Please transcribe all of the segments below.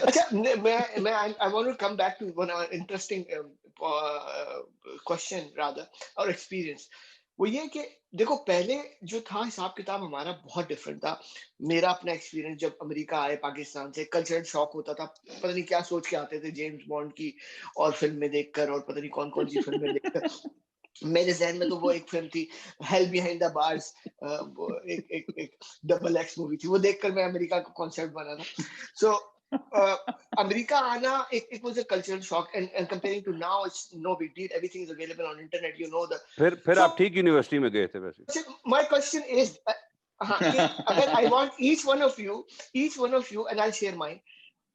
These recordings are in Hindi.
अच्छा, मैं I want to come back to one interesting question rather और experience. वो ये कि देखो पहले जो था हिसाब किताब हमारा बहुत डिफरेंट था. मेरा अपना एक्सपीरियंस जब अमेरिका आए पाकिस्तान से कल्चरल शॉक होता था. पता नहीं क्या सोच के आते थे जेम्स बॉन्ड की और फिल्में देखकर और पता नहीं कौन कौन सी फिल्में देखकर. मेरे जहन में तो वो एक फिल्म थी हेल बिहाइंड द बार्स, एक एक एक डबल एक्स मूवी थी, वो देखकर मैं अमेरिका का कॉन्सेप्ट बना था. सो अमेरिका आना it was a cultural shock and comparing to now it's no big deal, everything is available on internet, you know the. फिर So आप ठीक यूनिवर्सिटी में गए थे वैसे. my question is हाँ कि अगर I want each one of you and I'll share mine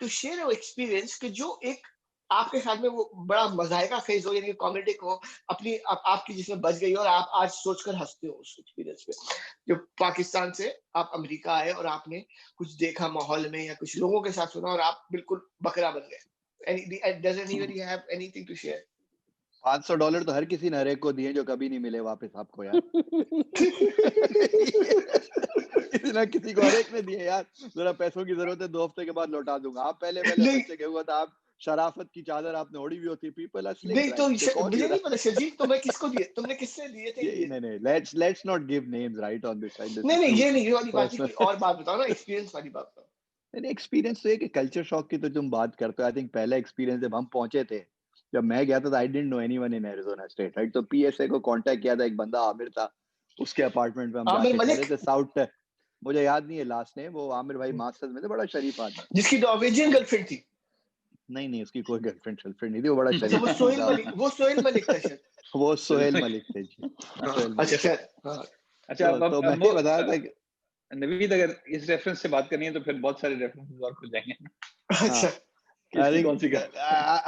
to share your experience कि जो एक आपके साथ में वो बड़ा मजायका फेज हो यानी कॉमेडिक हो अपनी आपकी जिसमें बच गई हो और आप आज सोचकर हंसते हो उस एक्सपीरियंस पे. जो पाकिस्तान से आप अमेरिका आए और आपने कुछ देखा माहौल में या कुछ लोगों के साथ सुना और आप बिल्कुल बकरा बन गए. Does anybody have anything to share? $500 तो हर किसी ने हर एक को दिए जो कभी नहीं मिले वापस आपको यार. किसी ना किसी को हर एक ने दिए यार. जरा पैसों की जरूरत है 2 हफ्ते के बाद लौटा दूंगा. आप पहले बच्चे के हुआ था, आप शराफत की चादर आपने ओढ़ी हुई होती. पीपल आर नहीं तो मुझे नहीं पता शजीब तुम्हें किसको दिए, तुमने किससे दिए थे ये? नहीं let's not give names right on this side. नहीं ये नहीं, ये वाली बात है. और बात बताओ ना, एक्सपीरियंस वाली बात बताओ. नहीं एक्सपीरियंस तो है कि कल्चर शॉक की तो तुम बात करते हो. आई थिंक पहला एक्सपीरियंस जब हम पहुंचे थे, जब मैं गया था I didn't know anyone in Arizona state right. तो पीएसए को कांटेक्ट किया था, एक बंदा आमिर था, उसके अपार्टमेंट में हम आमिर जाके मलिक ठहरे थे. साउथ, मुझे याद नहीं है लास्ट नेम. वो आमिर भाई मास्टर्स में थे, बड़ा शरीफ आदमी. जिसकी नॉर्वेजियन गर्लफ्रेंड थी. नहीं उसकी कोई गर्लफ्रेंड नहीं थी. वो बड़ा अच्छा शरीफ वो सोहेल मलिक था शायद. वो सोहेल मलिक थे जी. सोहेल अच्छा मलिक. खैर. अच्छा तो मैंने बताया था कि नवीद अगर इस रेफरेंस से बात करनी है तो फिर बहुत सारे रेफरेंसेस और खुल जाएंगे. अच्छा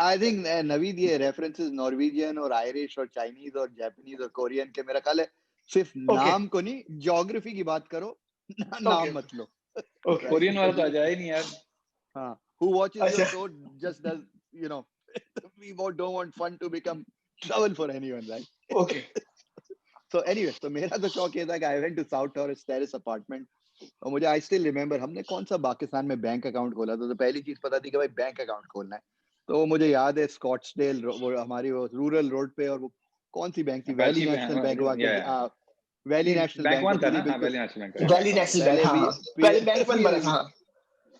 आई थिंक नवीद ये रेफरेंसेस नॉर्वेजियन और आयरिश और चाइनीज और जापानीज और कोरियन के मेरा ख्याल है सिर्फ नाम को नहीं, ज्योग्राफी की बात करो नाम मत लो. कोरियन वाला तो आ जाए नहीं यार. हाँ, who watches the show just does, you know, we don't want fun to become trouble for anyone, right? Okay. So anyway, तो मेरा तो शौक ये था कि I went to South Terrace apartment. और मुझे I still remember हमने कौन सा पाकिस्तान में बैंक अकाउंट खोला था. तो पहली चीज पता थी कि भाई बैंक अकाउंट खोलना है. तो मुझे याद है स्कॉट्सडेल वो हमारी वो रूरल रोड पे, और वो कौन सी बैंक थी, वैली नेशनल बैंक हुआ करती. वैली नेशनल बैंक वन था ना. Valley national bank. पहले बैंक वन बना था.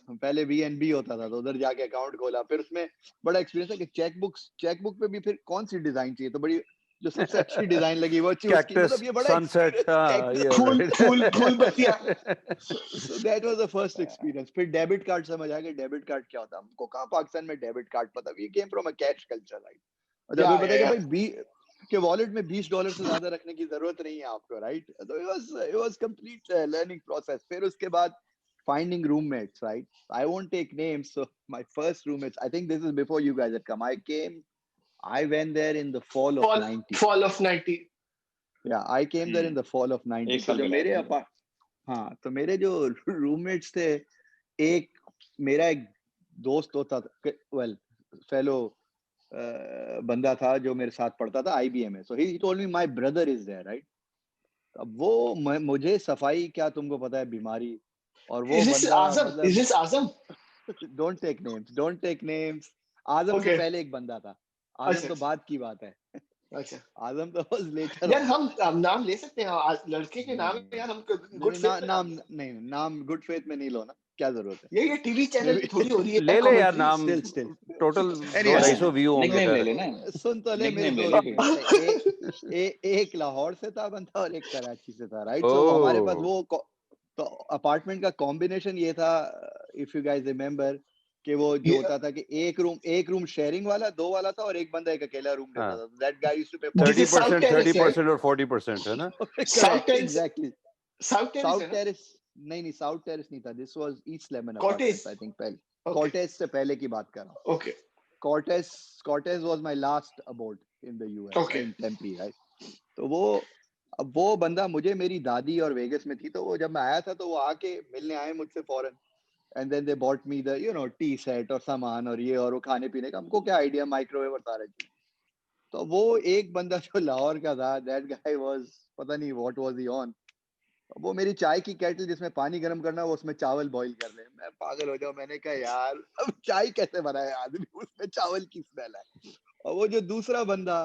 पहले VNB होता था, तो उधर जाके अकाउंट खोला. फिर उसमें बड़ा एक्सपीरियंस है कि चेकबुक पे भी फिर कौन सी डिजाइन चाहिए, तो बड़ी जो सबसे अच्छी डिजाइन लगी वो चूज की. मतलब ये बड़ा सनसेट, फूल बत्तियां. So that was the first experience. फिर डेबिट कार्ड समझ आ गया. डेबिट कार्ड क्या होता है, हमको कहाँ पाकिस्तान में डेबिट कार्ड पता. We came from a cash culture, right? और जब पता कि भाई के वॉलेट में $20 से ज्यादा रखने की जरूरत नहीं है आपको, राइट. तो it was complete learning process. फिर उसके बाद finding roommates, right? I won't take names. So my first roommates, I think this is before you guys had come. I went there in the fall of 90. Fall of 90. Yeah, I came there in the fall of 90. तो जो मेरे हाँ, तो मेरे जो roommates थे, मेरा एक दोस्त होता था, well, fellow बंदा था जो मेरे साथ पढ़ता था IBM में. So he told me my brother is there, right? अब वो मुझे सफाई क्या तुमको पता है बीमारी. और वो बंदा Is this Azam? Don't take names. आजम से पहले एक बंदा था. आजम तो बाद की बात है. अच्छा, आजम तो was later. यार हम नाम ले सकते हैं लड़के के नाम यार. हम गुड फेथ नाम गुड फेथ में नहीं लो ना, क्या जरूरत है. ये टीवी चैनल थोड़ी हो रही है. ले यार नाम. टोटल 250 व्यू होंगे. ले लेना. सुन तो ले मेरे दोस्त. एक लाहौर से था बंदा और एक कराची से था, राइट. तो हमारे पास वो तो अपार्टमेंट का कॉम्बिनेशन ये था, इफ यू गाइस रिमेम्बर, कि वो जो होता था कि एक रूम शेयरिंग वाला 2 वाला था और एक बंदा एक अकेला रूम लेता था. दैट गाय यूज्ड टू पे 30% और 40% है ना. एग्जैक्टली. साउथ टेरेस नहीं साउथ टेरेस नहीं था. This was East Lemon apartments I think. पहले कॉर्टेस से पहले की बात कर रहा हूं. Okay. Cortez was my last abode in the US in Tempe, right. तो अब वो बंदा मुझे मेरी दादी और वेगस में थी, तो वो जब मैं आया था तो वो आके मिलने आए मुझसे फौरन. And then they bought me the tea set और सामान और ये और वो खाने पीने का. हमको क्या आइडिया, माइक्रोवेव और सारा चीज. तो वो एक बंदा जो लाहौर का था, दैट गाय वाज पता नहीं व्हाट वाज ही ऑन. वो मेरी चाय की केटल जिसमें पानी गर्म करना वो उसमें चावल बॉईल कर ले, मैं पागल हो जाऊं। मैंने कहा यार अब चाय कैसे बनाए आदमी, उसमें चावल की स्मेल है। और वो जो दूसरा बंदा,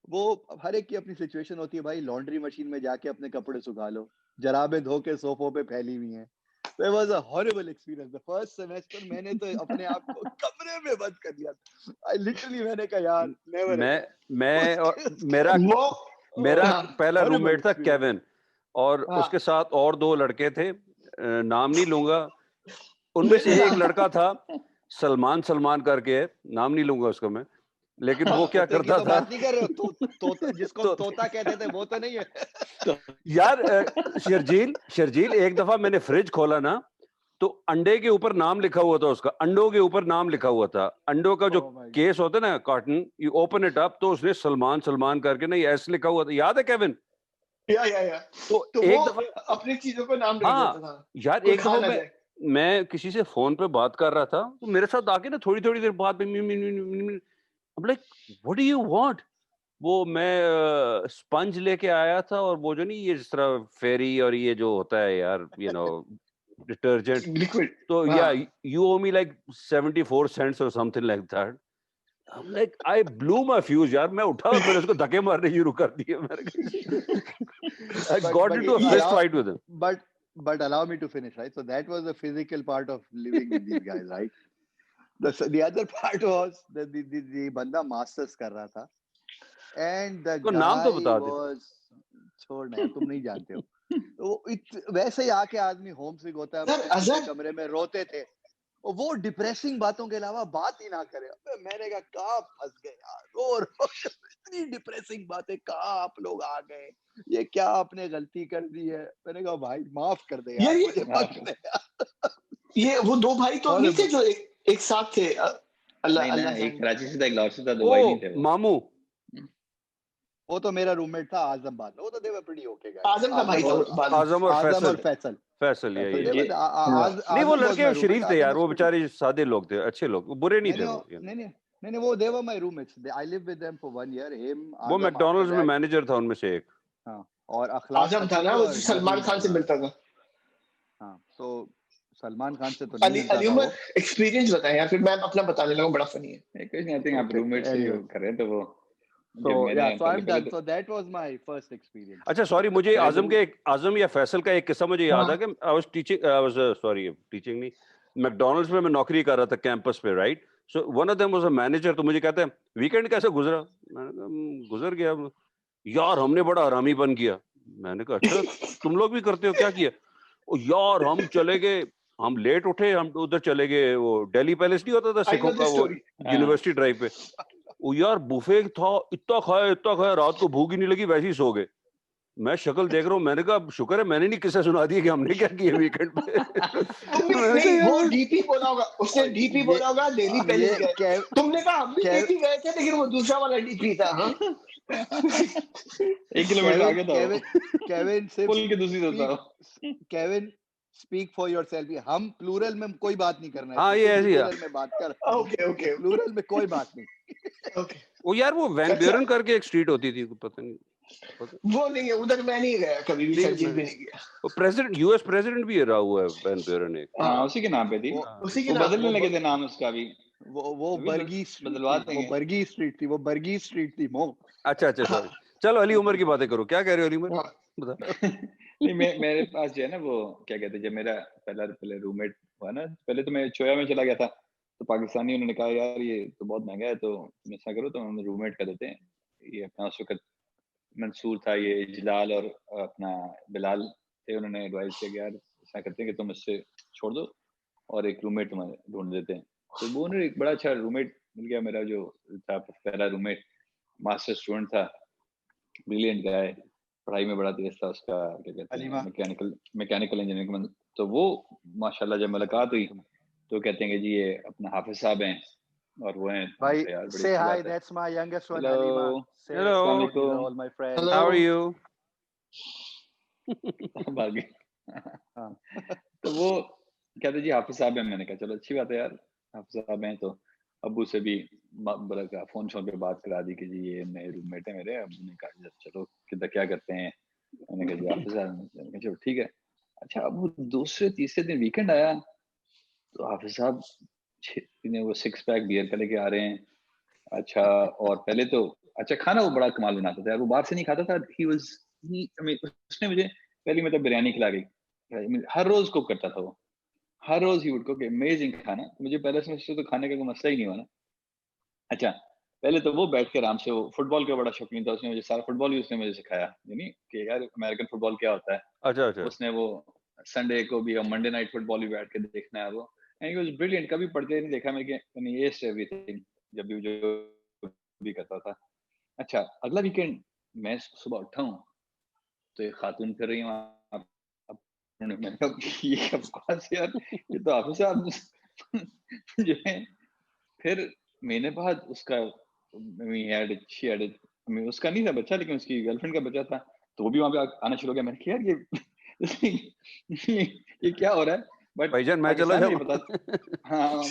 वो हर एक की अपनी सिचुएशन होती है भाई, लॉन्ड्री मशीन में जाके अपने कपड़े सुखा लो, जराबें धो के सोफों पे फैली हुई हैं। तो it was a horrible experience. The first semester मैंने तो अपने आप को कमरे में बंद कर दिया था। I literally मैंने कहा यार never मैं again. मैं और उसके मेरा वो मेरा हाँ पहला horrible रूममेट था experience. केविन, और हाँ उसके साथ और 2 लड़के थे, नाम नहीं लूंगा। उनमें से एक हाँ लड़का था सलमान करके है, नाम नहीं लूंगा उसका मैं, लेकिन वो क्या तोते की करता तो था। बात नहीं कर रहे हो, तोता जिसको हम तो तोता कहते थे वो तो नहीं है। तो यार शर्जील एक दफा मैंने फ्रिज खोला ना, तो अंडे के ऊपर नाम लिखा हुआ था उसका, अंडों के ऊपर नाम लिखा हुआ था, अंडों का जो Oh my केस होता है ना carton, you open it up, तो उसने सलमान करके ना ये ऐसे लिखा हुआ था, याद है केविन? या तो तो वो एक दफा, अपनी चीजों को नाम रख देता हाँ था, यार, कोई एक खा दफा ना मैं जाए। मैं किसी से फोन पे बात कर रहा था, तो मेरे साथ आके ना थोड़ी थोड़ी देर बाद में like what do you want. वो मैं स्पंज लेके आया था, और वो जो नहीं, ये जिस तरह फेरी और ये जो होता है यार, डिटर्जेंट, लिक्विड तो या हाँ you ओwe me like 74 cents or something like that. I'm like, I blew my fuse यार, मैं उठा और मैंने उसको धक्के मारने शुरू कर दिए। I got but into a fist allow fight with him. but allow me to finish, right? So that was the physical part of living with these guys, right? The other part was the बंदा masters कर रहा था, and the तो नाम तो guy बता दे। was, छोड़ना यार, तुम नहीं जानते हो। तो वैसे ही आके आदमी होम सिक होता है, हम सर अपने खुले अजहर कमरे में रोते थे, और वो डिप्रेसिंग बातों के अलावा बात ही ना करे। अबे मैंने कहा कहाँ फंस गए यार, रो रो इतनी डिप्रेसिंग बातें, कहाँ आप लोग आ गए, ये क्या आपने गलती कर दी है। मैंने कहा भाई माफ कर दे यार यार, मुझे मत ले यार। ये वो दो भाई तो नहीं थे Horrible. जो एक साथ थे, अल्लाह नहीं ना, अल्लाह एक जाने। कराची से था, एक लाहौर से था, दो ओ भाई नहीं थे वो। मामू। वो तो मेरा रूममेट था आजम, बाद में वो तो they were pretty okay guys. आजम का भाई था वो बाद में। आजम और आजम और फैसल। फैसल, फैसल, तो यही they है। were ये नहीं, वो आजम was my लड़के roommate. शरीफ थे यार, आजम वो was pretty. बेचारे सादे लोग थे, अच्छे लोग, वो बुरे नहीं थे वो। नहीं नहीं नहीं नहीं, वो they were my roommates. I lived with them for 1 year. Him, वो Azam, after मैकडॉनल्ड्स में that. मैनेजर था उनमें से एक। हाँ, और अखलाक आजम था अच्छे ना थे, वो और जो सलमान नदीम। खान से हाँ मिलता था। हाँ, तो सलमान खान से तो नहीं अली मिलता अली था उमर वो। एक्सपीरियंस बताएं यार, फिर मैं अपना बताने लगा, बड़ा फनी है। कुछ नहीं, आई थिंक आप Okay, रूममेट से ही anyway. कर रहे हैं, तो वो So जब मैंने yeah, so पहले I'm पहले done. तो So that was my first experience. अच्छा सॉरी, मुझे पहले तो आजम या फैसल का एक किस्सा मुझे याद हाँ है कि आई वाज सॉरी, टीचिंग नहीं, मैकडॉनल्ड्स में मैं नौकरी कर रहा था कैंपस पे, right? So one of them was a manager, तो मुझे कहते हैं वीकेंड कैसे गुजरा? मैंने कहा गुजर गया यार, हमने बड़ा हरामीपन किया। मैंने कहा अच्छा, तुम लोग भी करते हो, क्या किया? ओ यार, हम चले गए, हम लेट उठे, हम उधर चले गए, वो दिल्ली पैलेस नहीं होता था आई नो सिखों का, दिस वो स्टोरी। यूनिवर्सिटी ड्राइव पे। ओ यार, बुफे था, इतना खाया, रात को भूख ही नहीं लगी, वैसे ही सो गए। मैं शक्ल देख रहा हूँ, मैंने कहा शुक्र है मैंने नहीं किस्सा सुना दिया कि हमने क्या किया वीकेंड पे। तुमने मैंने कहा नहीं, वो यार, डीपी बोला होगा उसने, डीपी ये बोला होगा दिल्ली पैलेस गए। ये तुमने कहा हम भी केव, डीपी गए थे, लेकिन वो दूसरा वाला डीपी था। हाँ 1 किलोमीटर केविन आगे था वो, केविन केविन सिर्फ पुल की दूसरी तरफ था स्पीक वो। Kevin speak for yourself. हम प्लूरल में कोई बात नहीं करना है, हाँ तू ये ऐसी है। सिंगुलर में बात कर। ओके ओके प्लूरल में कोई बात नहीं। ओके। वो यार, वो वैन अच्छा ब्यूरन करके एक स्ट्रीट होती थी, पता नहीं, वो नहीं है उधर, मैं नहीं गया कभी भी, नहीं, सरजील भी नहीं गया। वो प्रेसिडेंट, यूएस प्रेसिडेंट भी रहा हुआ है वैन ब्यूरन एक। हाँ हाँ, उसी के नाम पे थी। वो हाँ। उसी के वो नाम बदलने वो लगे ब, थे नाम उसका भी, वो अभी बर्गी स्ट्रीट बदलवा थी, वो देंगे। बर्गी स्ट्रीट थी, वो बर्गी स्ट्रीट थी मो। अच्छा हाँ सॉरी, चलो अली उमर की बातें करो, क्या कह रहे हो अली उमर, हाँ बता। नहीं, मेरे पास जो है ना, वो क्या कहते हैं, जब मेरा पहले रूममेट हुआ ना, पहले तो मैं चोया में चला गया था, तो पाकिस्तानी उन्होंने कहा यार ये तो बहुत महंगा है, तो तुम ऐसा करो, तो हम रूममेट कर देते हैं। ये अपना उस वक्त मंसूर था, ये जलाल और अपना बिलाल थे, उन्होंने एडवाइस किया कि यार ऐसा करते हैं कि तुम इससे छोड़ दो और एक रूममेट तुम्हें ढूंढ देते हैं। तो वो उन्हें एक बड़ा अच्छा रूममेट मिल गया। मेरा जो था पहला रूममेट, मास्टर स्टूडेंट था, ब्रिलियंट गाय, पढ़ाई में बड़ा तेज था, उसका क्या कहते हैं, अलीमा, मैकेनिकल इंजीनियरिंग में। तो वो माशाल्लाह जब मुलाकात हुई, तो कहते हैं कि जी ये अपना हाफिज साहब हैं, और वो हैं। मैंने भाई कहा यार बड़ी say अच्छी hi, बात है। that's my youngest one, hello, Halima. Say hello, अस्सलाम hello, these are वालेकुम। all my friends. How are hello. You? भाग गए। हाँ तो वो कहते जी हाफिज साहब हैं। मैंने कहा चलो अच्छी बात है यार, हाफिज साहब हैं। तो अब्बू से भी बोला का फोन पे बात करा दी कि जी ये नए रूममेट है मेरे। अब्बू ने कहा चलो किधर क्या करते हैं। मैंने मैंने कहा जी हाफिज साहब, मैंने कहा चलो ठीक है। अच्छा, अब वो दूसरे तीसरे दिन वीकेंड आया तो हाफिज साहब वो 6 पैक बियर का लेके आ रहे हैं। अच्छा, और पहले तो अच्छा खाना वो बड़ा कमाल बनाता था यार, वो बाहर से नहीं खाता था। उसने मुझे पहली मतलब बिरयानी खिला गई, हर रोज कुक करता था वो, हर रोज ही वुड कुक अमेजिंग खाना। मुझे पहले से तो खाने का कोई मसला ही नहीं हुआ ना। अच्छा, पहले तो वो बैठ के आराम से, वो फुटबॉल का बड़ा शौकीन था, उसने मुझे सारा फुटबॉल ही उसने मुझे सिखाया, यानी कि यार अमेरिकन फुटबॉल क्या होता है। अच्छा अच्छा उसने वो संडे को भी और मंडे नाइट फुटबॉल भी बैठ के देखना है वो, एंड ही वाज ब्रिलियंट। कभी पढ़ते नहीं देखा मैं, कि ये एवरीथिंग जब भी जो भी करता था। अच्छा, अगला वीकेंड मैं सुबह उठा हूँ तो एक खातून फिर रही है वहाँ। अब मैंने कहा ये अब कौन सी यार, ये तो हाफिज साहब जो है। फिर महीने बाद उसका उसका नहीं था बच्चा, लेकिन उसकी गर्लफ्रेंड का बच्चा था, तो वो भी वहाँ पे आना शुरू हो गया। मैंने कहा यार ये क्या हो रहा है, बट भाईजान मैं चला पाकिस्तान में जाऊँ। पता। हाँ,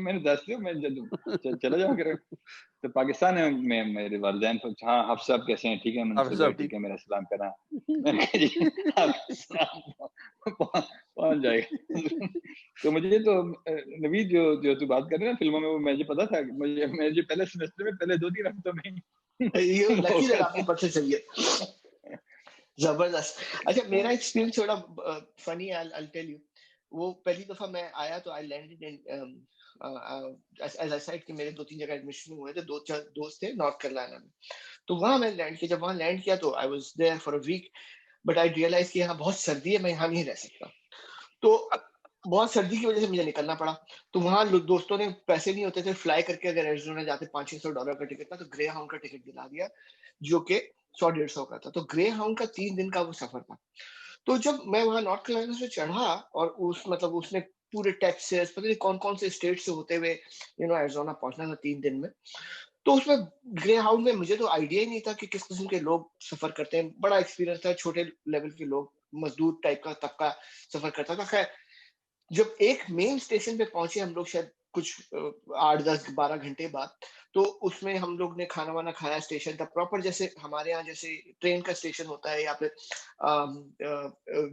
मैंने दस दिया, मैं चला जाऊँ कर। तो पाकिस्तान में मेरे वालिदैन तो, हाँ आप सब कैसे हैं, ठीक है हाफिज मंसूर भाई, साहब ठीक ठीक। है, मेरा सलाम करना। मैंने कहा जी आप पहुंच जाएगा। तो मुझे तो नवीद जो तू बात कर रहे हैं ना फिल्मों में, वो मुझे पता था, मुझे पहले सेमेस्टर में पहले 2-3 हफ्तों में ये ही लकी मौका रहा आपको था। पता चल गया। जबरदस्त। अच्छा, मेरा एक्सपीरियंस थोड़ा फनी, आई टेल यू। वो पहली दफा मैं आया तो I landed in as I said कि मेरे 2-3 जगह एडमिशन हुए थे, 2-4 दोस्त थे नॉर्थ कैरोलिना में। तो वहां मैं लैंड किया, जब वहां लैंड किया तो I was there for a week, but I realise कि यहाँ बहुत सर्दी है, मैं यहाँ नहीं रह सकता। तो बहुत सर्दी की वजह से मुझे निकलना पड़ा। तो वहां दोस्तों ने, पैसे नहीं होते थे फ्लाई करके, अगर एरिजोना जाते $500-600 का टिकट था, तो ग्रे हाउंड का टिकट दिला दिया, जो कि 100-150 का था। तो ग्रे हाउंड का 3 दिन का वो सफर था। तो जब मैं वहां नॉर्थ कैरोलिना से चढ़ा, और उस मतलब उसने पूरे टेक्सास, पता नहीं कौन कौन से स्टेट से होते हुए एरिजोना पहुंचना था 3 दिन में। तो उसमें ग्रे हाउंड में मुझे तो आइडिया ही नहीं था कि किस किस्म के लोग सफर करते हैं। बड़ा एक्सपीरियंस था, छोटे लेवल के लोग, मजदूर टाइप का तबका सफर करता था। खैर, जब एक मेन स्टेशन पे पहुंचे हम लोग, शायद कुछ 8-10-12 घंटे बाद, तो उसमें हम लोग ने खाना वाना खाया। स्टेशन था प्रॉपर जैसे हमारे यहाँ जैसे ट्रेन का स्टेशन होता है या फिर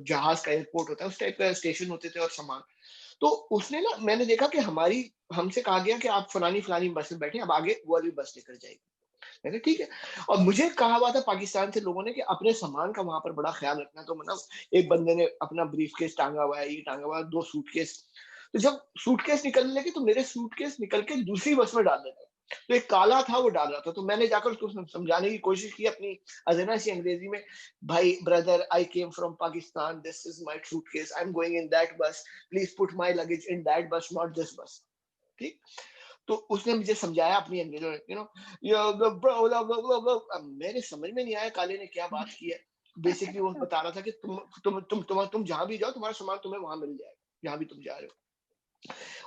जहाज का एयरपोर्ट होता है, उस टाइप का स्टेशन होते थे और सामान। तो उसने ना, मैंने देखा कि हमसे कहा गया कि आप फलानी फलानी बस में बैठे, अब आगे वो वाली बस लेकर जाएगी। मैंने ठीक है। और मुझे कहा हुआ था पाकिस्तान से लोगों ने कि अपने सामान का वहां पर बड़ा ख्याल रखना। तो मतलब एक बंदे ने अपना ब्रीफकेस टांगा हुआ है, ये टांगा हुआ है, 2 सूटकेस। तो जब सूटकेस निकलने लगे तो मेरे सूटकेस निकल के दूसरी बस में डाल देते। तो एक काला था, वो डाल रहा था। तो मैंने जाकर उसको समझाने की कोशिश की अपनी अजना सी अंग्रेजी में, भाई brother, I came from Pakistan, this is my suitcase, I am going in that bus, please put my luggage in that bus, not this bus. ठीक। तो उसने मुझे समझाया अपनी अंग्रेजी में, मेरे समझ में नहीं आया काले ने क्या बात की है। बेसिकली वो बता रहा था कि तुम जहां भी जाओ, तुम्हारा सामान तुम्हें वहां मिल जाएगा, जहां भी तुम जा रहे हो।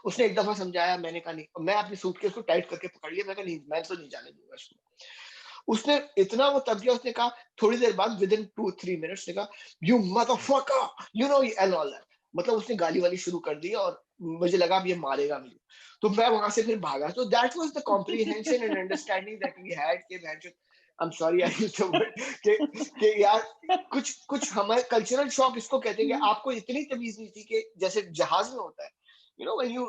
उसने एक दफा समझाया, मैंने कहा नहीं। मैं अपनी सूटकेस को टाइट करके पकड़ लिया, मैं कहा नहीं, मैं तो नहीं जाने दूंगा इसको। उसने इतना वो तब गया, उसने कहा थोड़ी देर बाद, विद इन 2-3 मिनट्स, ने कहा you motherfucker, you know and all that. मतलब उसने गाली वाली शुरू कर दी और मुझे लगा अब ये मारेगा मुझे। तो मैं वहां से फिर भागा। तो that was the comprehension and understanding that we had कि I am sorry I used the word कि यार, कुछ हमारे कल्चरल शॉक इसको कहते हैं कि आपको इतनी तमीज नहीं थी कि जैसे जहाज में होता है, when you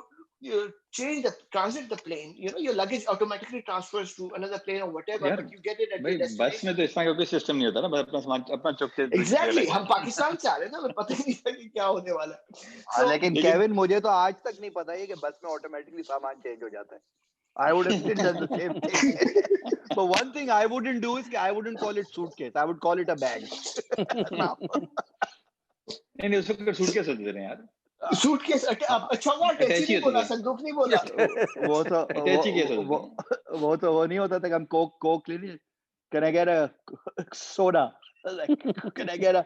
change the transit the plane, your luggage automatically transfers to another plane or whatever, यार but you get it at भाई your बस में destination. तो इस तरह का कोई सिस्टम नहीं होता ना, बस अपना सामान अपना चुक के Exactly, लग हम जाए। पाकिस्तान से आ रहे हैं ना, हमें पता ही नहीं था कि क्या होने वाला है। हाँ, So लेकिन लेकिन केविन मुझे तो आज तक नहीं पता है कि बस में ऑटोमेटिकली सामान चेंज हो जाता है। I would have still done the same thing. But one thing I wouldn't do is I wouldn't call it suitcase. I would call it a bag. Now, नहीं उसको सूटकेस होते थे यार, सूटकेस, अच्छा हुआ अटैची अटैची नहीं होते बोला, थे, संदूक नहीं बोला। वो तो अटैची केस होते थे। वो नहीं होता था कि हम कोक ले लिए। Can I get a soda? Like, can I get a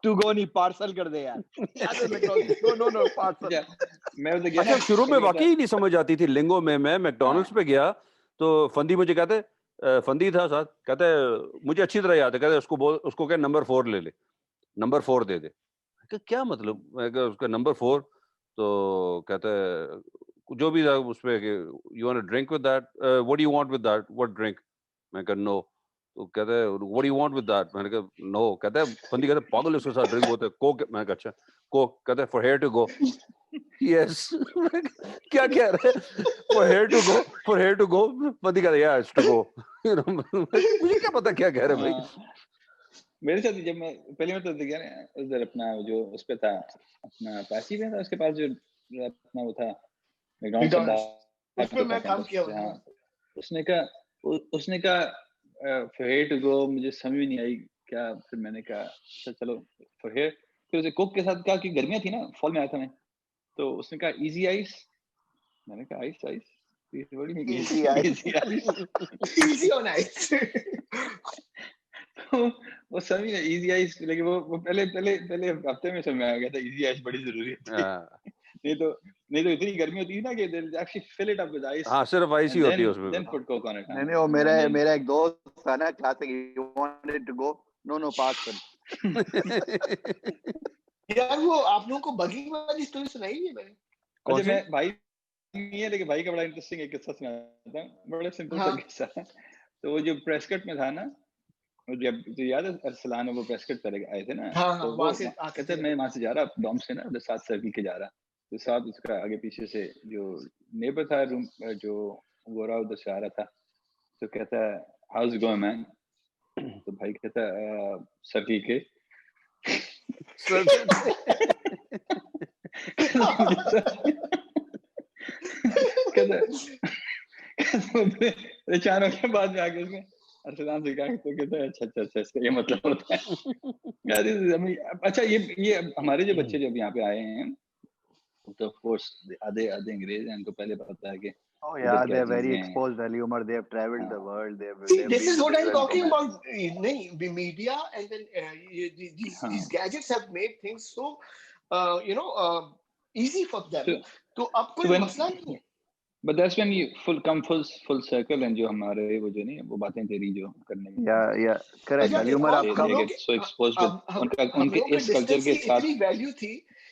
to go नहीं पार्सल कर दे यार। No parcel. अच्छा, मैं तो गया ना अच्छा, शुरू में कभी वाकई ही नहीं समझ आती थी लिंगो में। मैं मैकडॉनल्ड्स पे गया तो फंदी मुझे कहते, फंदी था साथ, कहते मुझे अच्छी तरह याद है, कहते उसको क्या नंबर 4 ले ले, नंबर 4 दे दे। क्या मतलब? मैं कहा उसका नंबर 4। तो कहते जो भी था उस पे, you want drink with that, what do you want with that, what drink? मैं कहा नो। तो कहता है what do you want with that, मैंने कहा नो, कहता है बंदी, कहता है पागल है, उसके साथ ड्रिंक होता है, कोक, मैंने कहा अच्छा कोक, कहता है for here to go, yes क्या कह रहे हैं, फॉर हेयर टू गो, बंदी कहता है या it's to go, you know, मुझे क्या पता क्या कह रहे हैं भाई। मेरे साथ जब मैं पहले मैं तो गया ना उधर अपना जो उस पे था अपना पासी में था, उसके पास जो अपना वो था McDonald's, उसमें मैं काम किया हाँ, उसने कहा फॉर हेयर टू गो, मुझे समझ में नहीं आई क्या, फिर मैंने कहा अच्छा चलो फॉर हेयर, फिर उसे कोक के साथ कहा कि गर्मियाँ थी ना, फॉल में आया था मैं, तो उसने कहा इजी आइस, मैंने कहा ice ice, Easy ice. easy on ice. वो समझ नहीं इजी आइस, लेकिन वो पहले हफ्ते में समझ में आ गया था इजी आइस बड़ी जरूरी है। नहीं तो इतनी गर्मी होती है ना कि they'll actually fill it up with ice. हाँ, सिर्फ आइस ही होती है उसमें। Then put coke on it. नहीं वो मेरा एक दोस्त था ना classic, you wanted to go, no pass कर। यार वो आप लोगों को बगी वाली स्टोरी सुनाई है मैंने? अच्छा मैं भाई नहीं है, लेकिन भाई का बड़ा इंटरेस्टिंग एक किस्सा सुनाता हूँ, बड़ा सिंपल सा किस्सा। तो वो जो प्रेस्कट में था ना, जब तो याद है अरसलान वो प्रेस्कट चले आए थे ना, तो वो कहते मैं वहां से जा रहा डॉम से ना उधर साथ सर्किल के जा रहा, तो साथ उसका आगे पीछे से जो नेबर था रूम जो गोरा उधर से आ रहा था, तो कहता है हाउस गोइंग मैन, तो भाई कहता है सर्किल के अचानक के बाद में आगे उसने अरसलान से कहा तो कहता है अच्छा इसका ये मतलब होता है यार। अच्छा ये हमारे जो बच्चे जब यहाँ पे आए हैं तो ऑफ कोर्स आधे अंग्रेज हैं, इनको पहले पता है कि oh yeah they are very exposed, Ali Umar, they have traveled the world, this is what I'm talking about. नहीं, the media and then these gadgets have made things so easy for them. तो अब कोई मसला नहीं है। But that's when you full circle, and जो हमारे वो जो नहीं वो बातें तेरी जो करने में yeah correct Ali Umar, आप so exposed with उनके इस कल्चर के साथ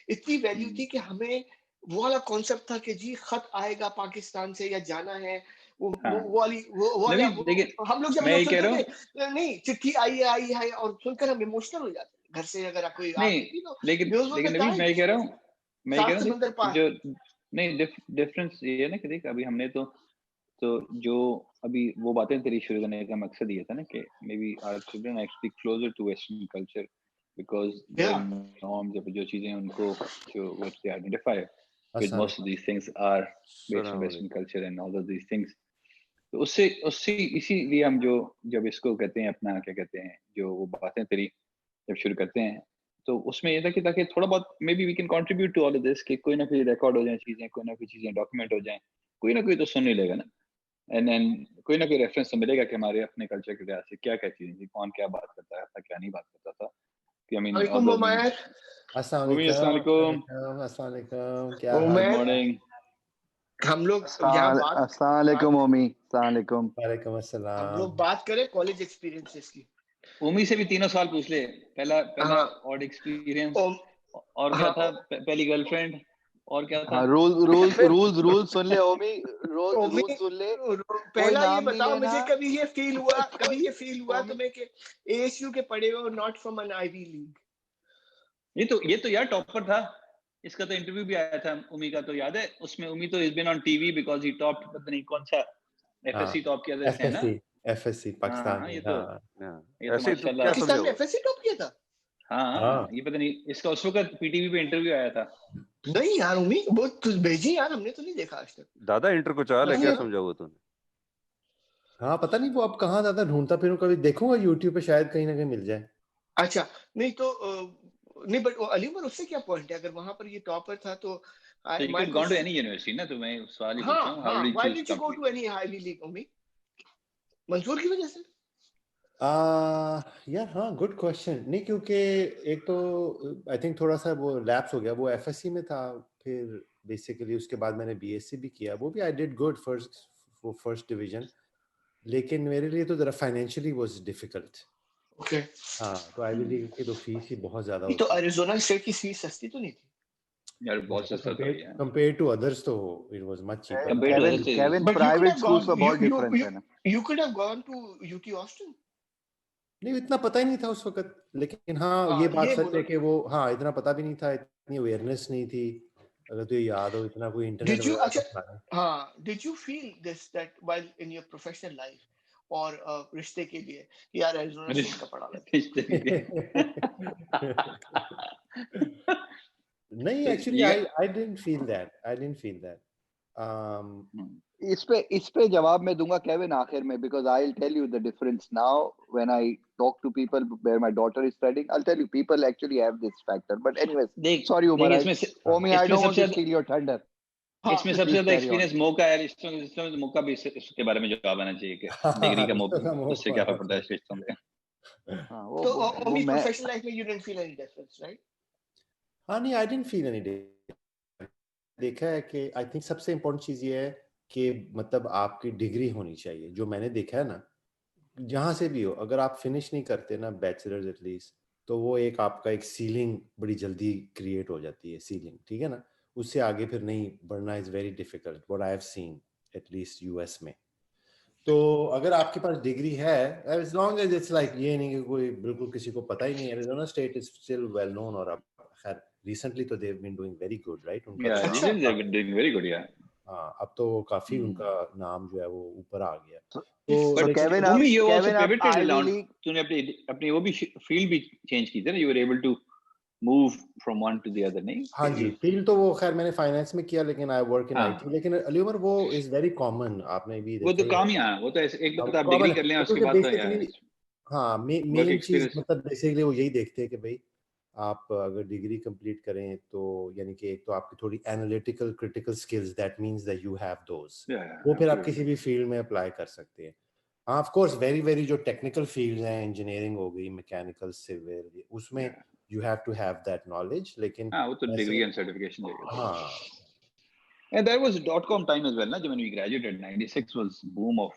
इतनी वैल्यू थी कि हमें वो वाला कॉन्सेप्ट था कि जी खत आएगा पाकिस्तान से या जाना है, वो वाला हम लोग जब नहीं चिट्ठी आई है और सुनकर हम इमोशनल हो जाते हैं, घर से अगर कोई लेकिन मैं कह रहा हूँ जो नहीं डिफरेंस ये है ना कि देख अभी हमने तो जो अभी वो बातें तेरी शुरू करने का मकसद ये था ना कि maybe our children actually closer to western culture because norms या जो चीजें उनको जो what they identify with most of these things are based on western culture and all of these things, तो उससे इसीलिए हम जो जब इसको कहते हैं अपना क्या कहते हैं जो वो बातें तेरी जब शुरू करते हैं तो उसमें ये था कि ताकि थोड़ा बहुत maybe we can contribute to all of this कि कोई ना कोई रिकॉर्ड हो जाए चीजें, कोई ना कोई चीजें डॉक्यूमेंट हो जाए, कोई ना कोई तो सुन ही लेगा ना, एंड देन कोई ना कोई रेफरेंस तो मिलेगा कि हमारे अपने कल्चर के लिहाज से क्या क्या चीजें थी, कौन क्या बात करता था क्या नहीं बात करता था। कि आई मीन अस्सलाम वालेकुम क्या गुड मॉर्निंग। हम लोग अस्सलाम वालेकुम ओमी, अस्सलाम वालेकुम। वालेकुम अस्सलाम। हम लोग बात करें कॉलेज एक्सपीरियंसेस की। ओमी से भी 3 साल पूछ ले, पहला ऑड एक्सपीरियंस और क्या था, पहली गर्लफ्रेंड और क्या था। रूल सुन ले ओमी, रूल सुन ले। पहला ये बताओ मुझे कभी ये फील हुआ तुम्हें कि एएसयू के पढ़े हो not from an Ivy League. ये तो यार टॉपर था, इसका तो इंटरव्यू भी आया था उमी का, तो याद है उसमें उमी तो is been on TV because he topped पता नहीं कौन सा एफएससी टॉप किया था ना, एफएससी पाकिस्तान। ये तो माशाल्लाह पाकिस्तान में एफएससी टॉप किया था। हाँ ये पता नहीं इसका उस वक्त पीटीवी पे इंटरव्यू आया था। नहीं यार उमी वो भेजी यार, हमने तो नहीं देखा आज तक। दादा इंटर को चाल है क्या समझाओ तूने? हाँ पता नहीं वो अब कहाँ दादा ढूंढता फिरूं, कभी देखूंगा यूट्यूब पे शायद कहीं ना कहीं मिल जाए। अच्छा नहीं तो नहीं बट अली उमर उससे क्या पॉइंट है, अगर वहां पर ये टॉपर था तो you could go to any university ना, तो मैं सवाल ही पूछ रहा हूं how why did you go to any Ivy League उमी? मंसूर की वजह से? यार हाँ गुड क्वेश्चन। नहीं क्योंकि एक तो आई थिंक थोड़ा सा वो लैप्स हो गया, वो एफएससी में था, फिर बेसिकली उसके बाद मैंने बीएससी भी किया, वो भी I did good first division, लेकिन मेरे लिए तो जरा फाइनेंशियली वाज डिफिकल्ट। ओके हाँ तो आईवी लीग की तो फीस ही बहुत ज्यादा होती है। तो एरिज़ोना स्टेट की फीस सस्ती तो नहीं थी यार, बहुत सस्ता था यार कंपेयर टू अदर्स, तो it was much cheaper. Kevin private schools में बहुत डिफरेंस है ना। You could have gone to UT Austin. नहीं इतना पता ही नहीं था उस वक्त, लेकिन हाँ ये बात सच है कि वो हाँ इतना पता भी नहीं था, इतनी अवेयरनेस नहीं थी, अगर तुझे याद हो इतना कोई इंटरनेट Did you वगैरह अच्छा तो था नहीं। हाँ did you feel this that while in your professional life और रिश्ते के लिए कि यार एरिज़ोना स्टेट का पढ़ा लगे? रिश्ते के लिए नहीं तो एक्चुअली ये आई डिडंट फील दैट इस पे जवाब मैं दूंगा केविन आखिर में, because I'll tell you the difference now when I talk to people where my daughter is studying. I'll tell you people actually have this factor, but anyways, देख sorry Umar, देख इसमें Omi, I इसमें don't want सबसे to steal your thunder. इसमें सबसे Please ज्यादा carry on. एक्सपीरियंस मौका है रिश्तों में, मौका भी इसके बारे में जवाब आना चाहिए कि डिग्री का उससे क्या फर्क पड़ता है रिश्तों में। हाँ तो वो only मैं professional life में you didn't feel any difference, right? हाँ नहीं आई डिडंट फील एनी देखा है कि आई थिंक सबसे इम्पोर्टेंट चीज ये है कि मतलब आपकी डिग्री होनी चाहिए, जो मैंने देखा है ना जहां से भी हो, अगर आप फिनिश नहीं करते ना बैचलर्स एटलीस्ट, तो वो एक आपका एक सीलिंग बड़ी जल्दी क्रिएट हो जाती है, सीलिंग, ठीक है ना, उससे आगे फिर नहीं बढ़ना is very difficult, what I have seen at least US में। तो अगर आपके पास डिग्री है, as long as it's like ये नहीं कि कोई बिल्कुल किसी को पता ही नहीं है, Arizona State is still well known, और अब खैर रिसेंटली तो they have been doing very good right, उनका या तो recently they are doing very good या हाँ अब तो काफी उनका नाम जो है वो ऊपर आ गया। So तो but Kevin, Bhumi you also Kevin, pivoted Ivy around, League. तूने अपनी अपनी वो भी फील्ड भी चेंज की थी ना, you were able to move from one to the other, नहीं? हाँ जी फील्ड तो वो खैर मैंने फाइनेंस में किया, लेकिन आई वर्क इन हाँ आईटी, लेकिन अली उमर वो इज वेरी कॉमन, आपने भी वो देखा तो ही काम ही होगा। है, वो तो एक बार आप कॉमन डिग्री है कर लें उसके क्योंकि बाद तो बेसिकली हाँ वर्क मेन चीज एक्सपीरियंस। मतलब बेसिकली वो यही देखते हैं कि भाई आप अगर डिग्री कंप्लीट करें तो यानी कि एक तो आपकी थोड़ी analytical critical skills, that means that you have those, वो फिर आप किसी भी फील्ड में अप्लाई कर सकते हैं। हाँ ऑफ कोर्स वेरी वेरी जो टेक्निकल फील्ड्स हैं, इंजीनियरिंग हो गई, मैकेनिकल, सिविल, उसमें you have to have that knowledge, लेकिन हाँ वो तो ऐसे डिग्री एंड सर्टिफिकेशन चाहिए। हाँ And there was .com time as well, na? When we graduated, 96 was boom of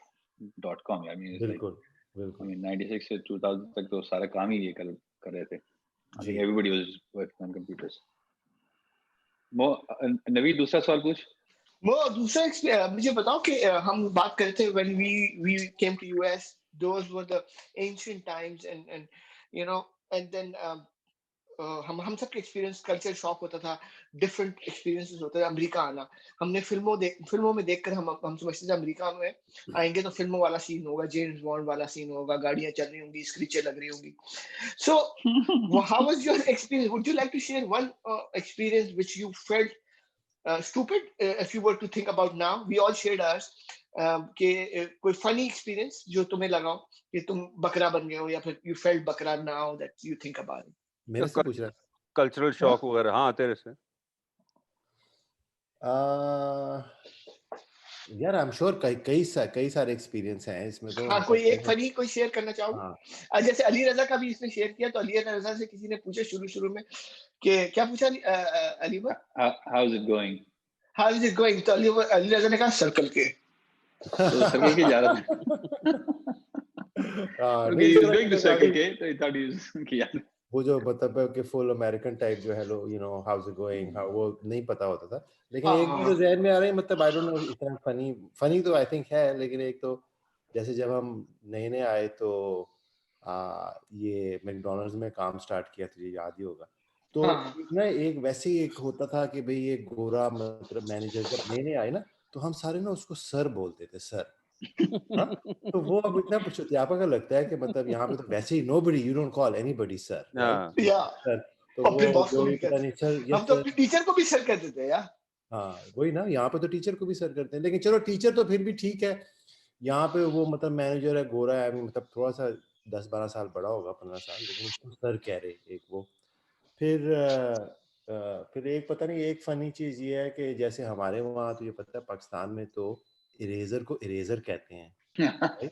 .com. I mean, it's like, बिल्कुल I बिल्कुल mean, 96 से 2000 तक तो सारा काम ही ये कर रहे थे. I ji. think everybody was working on computers. Naveed दूसरा सवाल पूछ। वो दूसरा मुझे बताओ कि हम बात कर रहे थे when we came to US, those were the ancient times and you know and then हम सबके एक्सपीरियंस कल्चर शॉक होता था, डिफरेंट एक्सपीरियंसेस होते थे अमेरिका आना। हमने फिल्मों में देखकर हम समझते थे अमेरिका में आएंगे तो फिल्मों वाला सीन होगा, जेम्स बॉन्ड वाला सीन होगा, गाड़ियां चल रही होंगी, स्क्रीचें लग रही होंगी। So how was your experience? Would you like to share one experience which you felt stupid if you were to think about now? We all shared ours. कि कोई फनी एक्सपीरियंस जो तुम्हें लगा हो कि तुम बकरा बन गए हो, या फिर यू फेल्ट बकरा now that you think about it. मेरे से पूछ रहा कल्चरल शॉक वगैरह, हाँ तेरे से। यार आई एम श्योर कई सारे एक्सपीरियंस हैं इसमें तो। हाँ कोई एक फनी कोई शेयर करना चाहोगे? हाँ जैसे अली रजा का भी इसने शेयर किया, तो अली रजा से किसी ने पूछा शुरू में कि क्या पूछा अली भाई, How is it going? How is it going? तो अली रजा ने कहा सर्कल के। तो सर्कल के जा रहा था। Okay, he was going to circle K, so he thought he was किया। वो जो मतलब कि फुल अमेरिकन टाइप जो hello you know house it going, how, वो नहीं पता होता था, लेकिन एक जो ज़हन में आ रहा है मतलब आई डोंट नो इतना फनी तो आई थिंक है, लेकिन एक तो जैसे जब हम नए आए तो ये मैकडॉनल्ड्स में काम स्टार्ट किया, तुझे याद ही होगा, तो ना एक वैसे ही एक होता था कि भाई ये गोरा मतलब मैनेजर जब नए आए ना, तो हम सारे ना उसको सर बोलते थे, सर। हाँ? तो वो अब इतना चुतियापा का लगता है कि मतलब यहाँ पे तो वैसे ही nobody, you don't call anybody sir, right? Sir, तो अपने बॉस को भी पता नहीं सर, हम तो अपने टीचर को भी सर कहते थे यार। हाँ वही ना, यहाँ पे तो टीचर को भी सर करते हैं, लेकिन चलो टीचर तो फिर भी ठीक है, यहाँ पे वो मतलब मैनेजर है, गोरा है, मतलब थोड़ा सा 10-12 साल बड़ा होगा, 15 साल, लेकिन उसको सर कह रहे एक वो। फिर एक पता नहीं एक फनी चीज ये है कि जैसे हमारे वहाँ तो ये पता है पाकिस्तान में तो इरेजर को इरेजर कहते हैं, एक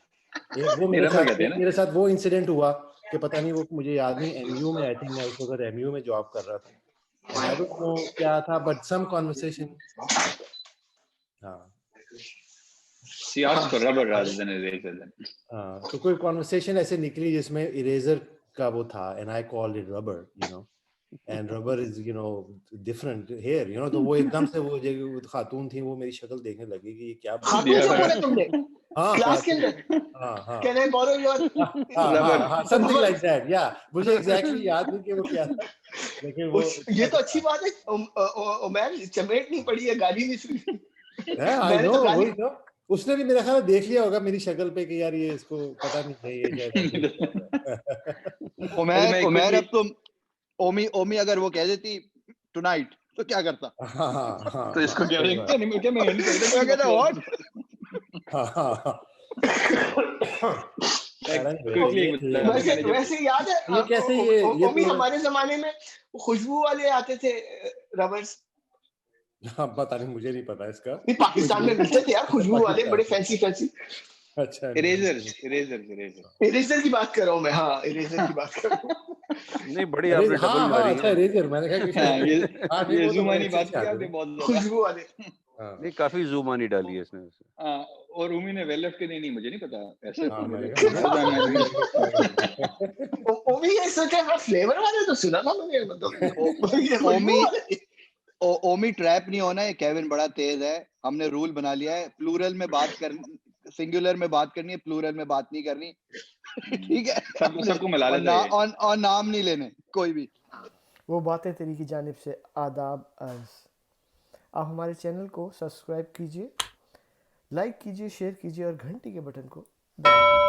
वो मेरे साथ वो इंसिडेंट हुआ कि पता नहीं वो मुझे याद नहीं, एमयू में आई थिंक मैं उस वक्त एमयू में जॉब कर रहा था, एंड आई डोंट नो क्या था बट सम कन्वर्सेशन, हाँ She asked for rubber rather than eraser then. हाँ तो कोई कन्वर्सेशन ऐसे निकली जिसमें इरेजर का वो था, and I called it rubber, you know, and rubber is different here, तो वो एकदम से वो जो खातून थी वो मेरी शक्ल देखने लगी कि ये क्या खातून से बोला तुमने हाँ क्लास के खातून, अंदर? हाँ Can I borrow your something like that, मुझे exactly याद नहीं कि वो क्या था, लेकिन वो ये तो अच्छी बात है। उमैर चमेट नहीं पड़ी है, गाली नहीं सुनी। I मैंने know, तो गाली वही तो उसने भी मेरा ख्याल देख लिया होगा मेरी शक्ल पे कि यार ये इसको पता नहीं है ये शायद उमैर अब तुम ओमी अगर वो कह देती टुनाइट तो क्या करता? तो इसको क्या देखता नहीं, क्या मैं नहीं करता, मैं कहता व्हाट? वैसे याद है ये कैसे ये ओमी हमारे जमाने में खुशबू वाले आते थे रबर्स। पता नहीं, मुझे नहीं पता इसका। नहीं, पाकिस्तान में मिलते थे यार खुशबू वाले, बड़े फैंसी फैंसी। अच्छा, इरेजर की बात कर रहा हूँ मैं। हाँ, इरेजर की बात कर रहा हूँ। नहीं, बड़ी आपने डबल मारी अच्छा, है। इरेजर मैंने कहा कि ये ज़ूमानी बात की आपने बहुत खुशबू वाले। नहीं, काफी ज़ूमानी डाली है इसने। और उमी ने वेल लेफ्ट के नहीं, मुझे नहीं पता ऐसे। ओमी ये सोचा है फ्लेवर वाले तो सुना था मैंने, मतलब ओमी ट्रैप नहीं होना है। केविन बड़ा तेज है, हमने रूल बना लिया है, प्लूरल में बात करनी, सिंगुलर में बात करनी है, प्लूरल में बात नहीं करनी। ठीक है, सबको मिला लेते हैं और नाम नहीं लेने कोई भी। वो बातें तेरी की जानिब से आदाब अर्ज। आप हमारे चैनल को सब्सक्राइब कीजिए, लाइक कीजिए, शेयर कीजिए और घंटी के बटन को दबाइए।